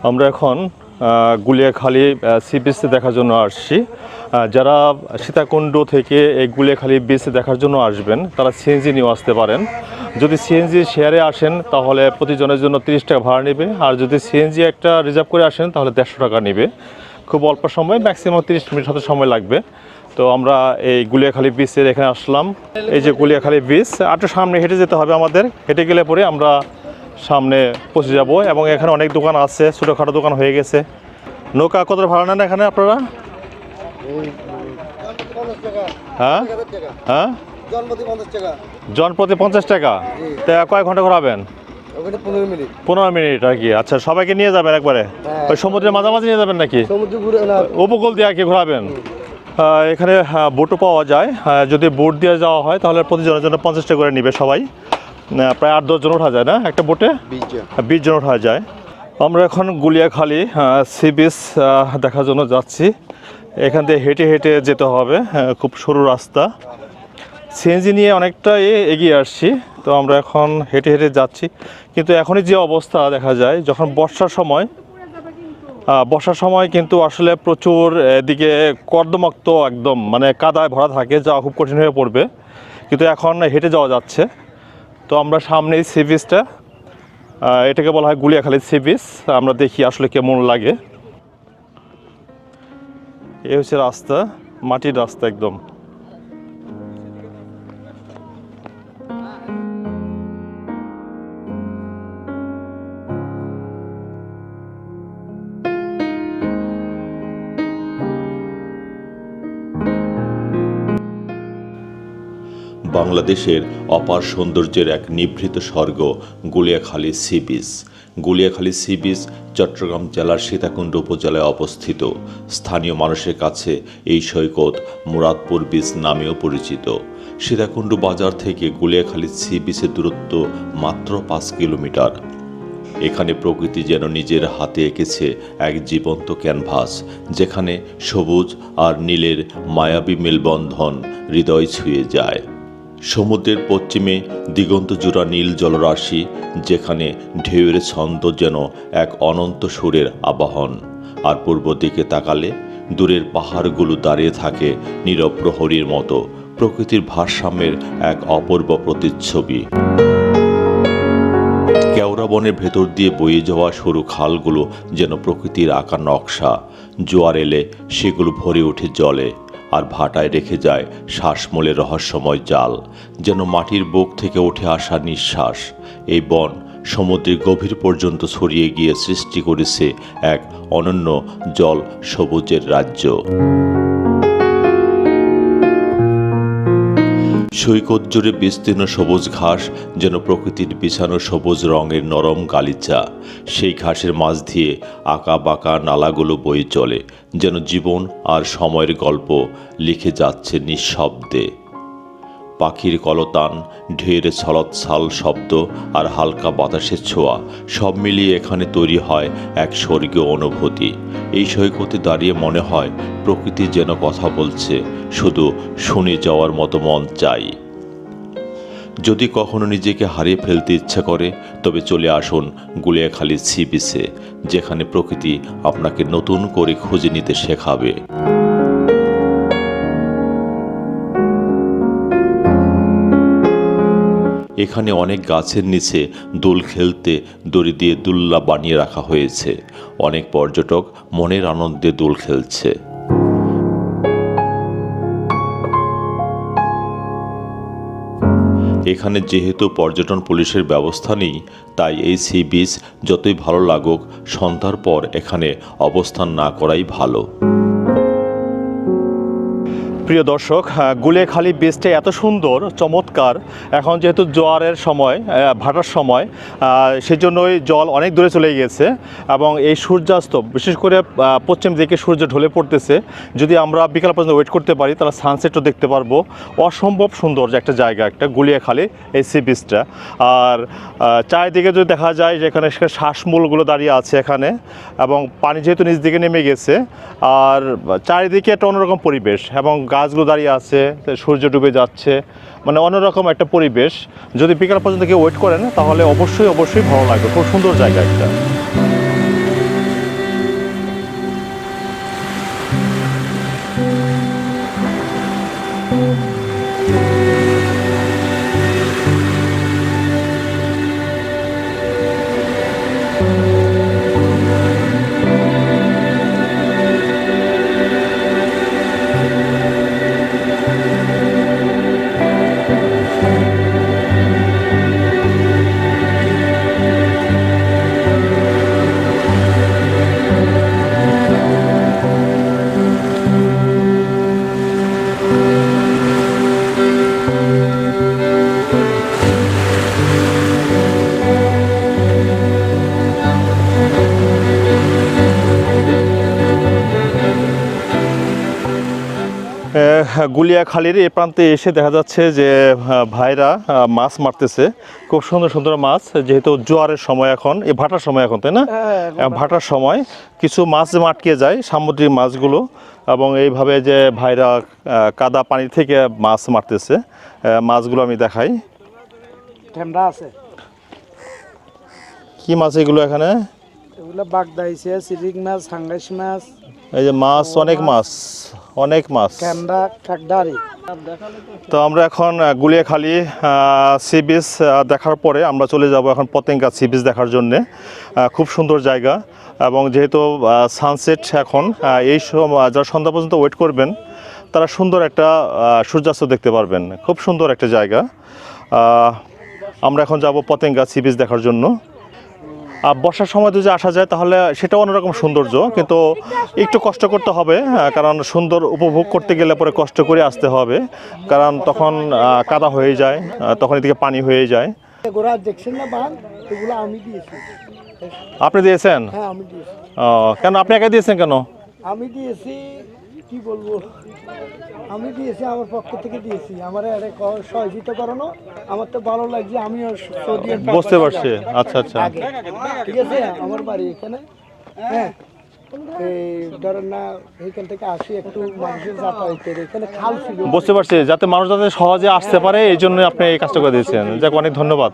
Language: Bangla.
আমরা এখন গুলিয়াখালী সি বিচে দেখার জন্য আসছি। যারা সীতাকুণ্ড থেকে এই গুলিয়াখালী বিচ দেখার জন্য আসবেন তারা সিএনজি নিয়ে আসতে পারেন। যদি সিএনজি শেয়ারে আসেন তাহলে প্রতিজনের জন্য 30 টাকা ভাড়া নেবে, আর যদি সিএনজি একটা রিজার্ভ করে আসেন তাহলে 150 টাকা নেবে। খুব অল্প সময়, ম্যাক্সিমাম 30 মিনিট হাতে সময় লাগবে। তো আমরা এই গুলিয়াখালী বিচের এখানে আসলাম। এই যে গুলিয়াখালী বিচ, একটু সামনে হেঁটে যেতে হবে আমাদের। হেঁটে গেলে পরে আমরা সামনে পৌঁছে যাব এবং এখানে অনেক দোকান আছে, ছোটোখাটো দোকান হয়ে গেছে। নৌকা কত ভাড়া নেন এখানে আপনারা? হ্যাঁ হ্যাঁ, জনপ্রতি 50 টাকা। তা কয় ঘন্টা ঘোরাবেন? 15 মিনিট আর কি। আচ্ছা, সবাইকে নিয়ে যাবেন একবারে? ওই সমুদ্রের মাঝামাঝি নিয়ে যাবেন নাকি উপকূল দিয়ে আর কি ঘোরাবেন? এখানে বোটও পাওয়া যায়। যদি বোট দিয়ে যাওয়া হয় তাহলে প্রতিজনের জন্য 50 টাকা করে নেবে সবাই। প্রায় 8-10 জন ওঠা যায় না একটা বোটে? 20 জন ওঠা যায়। আমরা এখন গুলিয়াখালী সি বিচ দেখার জন্য যাচ্ছি। এখান দিয়ে হেঁটে হেঁটে যেতে হবে, খুব সরু রাস্তা। সিএনজি নিয়ে অনেকটা এগিয়ে আসছি, তো আমরা এখন হেঁটে হেঁটে যাচ্ছি। কিন্তু এখনই যে অবস্থা দেখা যায়, যখন বর্ষার সময় কিন্তু আসলে প্রচুর এদিকে কর্দমাক্ত, একদম মানে কাদায় ভরা থাকে, যাওয়া খুব কঠিন হয়ে পড়বে। কিন্তু এখন হেঁটে যাওয়া যাচ্ছে। তো আমরা সামনেই সি বিচটা, এটাকে বলা হয় গুলিয়াখালী সি বিচ। আমরা দেখি আসলে কেমন লাগে। এই হচ্ছে রাস্তা, মাটির রাস্তা একদম। বাংলাদেশের অপার সৌন্দর্যের এক নিভৃত স্বর্গ Guliakhali sea beach. Guliakhali sea beach Chittagong জেলার সীতাকুণ্ড উপজেলায় অবস্থিত। স্থানীয় মানুষের কাছে এই সৈকত মুরাদপুর বিচ নামেও পরিচিত। সীতাকুণ্ড বাজার থেকে গুলিয়াখালী সি বিচের দূরত্ব মাত্র 5 কিলোমিটার। এখানে প্রকৃতি যেন নিজের হাতে এঁকেছে এক জীবন্ত ক্যানভাস, যেখানে সবুজ আর নীলের মায়াবী মেলবন্ধন হৃদয় ছুঁয়ে যায়। সমুদ্রের পশ্চিমে দিগন্ত জোড়া নীল জলরাশি, যেখানে ঢেউয়ের ছন্দ যেন এক অনন্ত সুরের আবাহন। আর পূর্ব দিকে তাকালে দূরের পাহাড়গুলো দাঁড়িয়ে থাকে নীরব প্রহরীর মতো, প্রকৃতির ভারসাম্যের এক অপূর্ব প্রতিচ্ছবি। কেওড়া বনের ভেতর দিয়ে বয়ে যাওয়া সরু খালগুলো যেন প্রকৃতির আঁকা নকশা। জোয়ার এলে সেগুলো ভরে ওঠে জলে, আর ভাটায় রেখে যায় শ্বাসমূলের রহস্যময় জাল, যেন মাটির বুক থেকে উঠে আসা নিঃশ্বাস। এই বন সমুদ্রের গভীর পর্যন্ত ছড়িয়ে গিয়ে সৃষ্টি করেছে এক অনন্য জল সবুজের রাজ্য। সৈকত জুড়ে বিস্তীর্ণ সবুজ ঘাস যেন প্রকৃতির বিছানো সবুজ রঙের নরম গালিচা। সেই ঘাসের মাঝ দিয়ে আঁকা বাঁকা নালাগুলো বয়ে চলে, যেন জীবন আর সময়ের গল্প লিখে যাচ্ছে নিঃশব্দে। পাখির কলতান, ঢেউয়ের ছলৎছাল শব্দ আর হালকা বাতাসের ছোঁয়া, সব মিলিয়ে এখানে তৈরি হয় এক স্বর্গীয় অনুভূতি। এই সৈকতে দাঁড়িয়ে মনে হয় প্রকৃতি যেন কথা বলছে, শুধু শুনে যাওয়ার মতো মন চাই। যদি কখনো নিজেকে হারিয়ে ফেলতে ইচ্ছা করে, তবে চলে আসুন গুলিয়াখালী সি বিচে, যেখানে প্রকৃতি আপনাকে নতুন করে খুঁজে নিতে শেখাবে। এখানে অনেক গাছের নিচে দোল খেলতে দড়ি দিয়ে দুল্লা বানিয়ে রাখা হয়েছে। অনেক পর্যটক মনের আনন্দে দোল খেলছে। এখানে যেহেতু পর্যটন পুলিশের ব্যবস্থা নেই, তাই এই সি বিচ যতই ভালো লাগুক, সন্ধ্যার পর এখানে অবস্থান না করাই ভালো। প্রিয় দর্শক, গুলিয়াখালী বিচটা এত সুন্দর, চমৎকার। এখন যেহেতু জোয়ারের সময়, ভাটার সময়, সেজন্যই জল অনেক দূরে চলে গিয়েছে এবং এই সূর্যাস্ত, বিশেষ করে পশ্চিম দিকে সূর্য ঢলে পড়তেছে। যদি আমরা বিকাল পর্যন্ত ওয়েট করতে পারি তাহলে সানসেটও দেখতে পারবো। অসম্ভব সুন্দর যে একটা জায়গা, একটা গুলিয়াখালী এই সি বিচটা। আর চারিদিকে যদি দেখা যায় যেখানে শ্বাসমূলগুলো দাঁড়িয়ে আছে এখানে, এবং পানি যেহেতু নিচ দিকে নেমে গেছে, আর চারিদিকে একটা অন্যরকম পরিবেশ, এবং গাছগুলো দাঁড়িয়ে আছে, সূর্য ডুবে যাচ্ছে, মানে অন্যরকম একটা পরিবেশ। যদি বিকাল পর্যন্ত কেউ ওয়েট করেন তাহলে অবশ্যই ভালো লাগবে। খুব সুন্দর জায়গা একটা। গুলিয়াখালীর এই প্রান্তে এসে দেখা যাচ্ছে যে ভাইরা মাছ মারতেছে, খুব সুন্দর সুন্দর মাছ, যেহেতু জোয়ারের সময় এখন, এই ভাটার সময় এখন, তাই না? ভাটার সময় কিছু মাছ আটকে যায়, সামুদ্রিক মাছগুলো, এবং এইভাবে যে ভাইরা কাদা পানি থেকে মাছ মারতেছে, মাছগুলো আমি দেখাই। ঠেমরা আছে, কি মাছ এগুলো এখানে? এগুলো বাগদাইছে, সিরিক মাছ, হাঙ্গাইশ মাছ, এই যে মাছ, অনেক মাছ, অনেক মাছ। ঠেমরা, কাকডারি। তো আমরা এখন গুলিয়াখালী সি বিচ দেখার পরে আমরা চলে যাব এখন পতেঙ্গা সি বিচ দেখার জন্যে। খুব সুন্দর জায়গা, এবং যেহেতু সানসেট এখন, এই সময় যারা সন্ধ্যা পর্যন্ত ওয়েট করবেন তারা সুন্দর একটা সূর্যাস্ত দেখতে পারবেন। খুব সুন্দর একটা জায়গা। আমরা এখন যাব পতেঙ্গা সি বিচ দেখার জন্য। বর্ষার সময় যদি আসা যায় তাহলে সেটা অন্যরকম সৌন্দর্য, কিন্তু একটু কষ্ট করতে হবে, কারণ সুন্দর উপভোগ করতে গেলে পরে কষ্ট করে আসতে হবে, কারণ তখন কাদা হয়ে যায়, তখন এদিকে পানি হয়ে যায়। গোড়া দেখছেন না বান, এগুলো আমি দিয়েছি। আপনি দিয়েছেন? হ্যাঁ আমি দিয়েছি। কেন আপনি একা দিয়েছেন কেন? আমি দিয়েছি, কি বলবো, আমি দিয়েছি, আমার পক্ষ থেকে দিয়েছি। আমার সহযোগিতা করানো আমার তো ভালো লাগছে। আমিও সৌদি বুঝতে পারছি। আচ্ছা আচ্ছা, ঠিক আছে, আমার বাড়ি এখানে। হ্যাঁ, এই ধরেন না, এখান থেকে আসি একটু মানুষের যাতায়াতের, এখানে খাল ছিল। বুঝতে পারছি, যাতে মানুষ যাতে সহজে আসতে পারে এই জন্য আপনি এই কাজটা করে দিয়েছেন। যাক, অনেক ধন্যবাদ।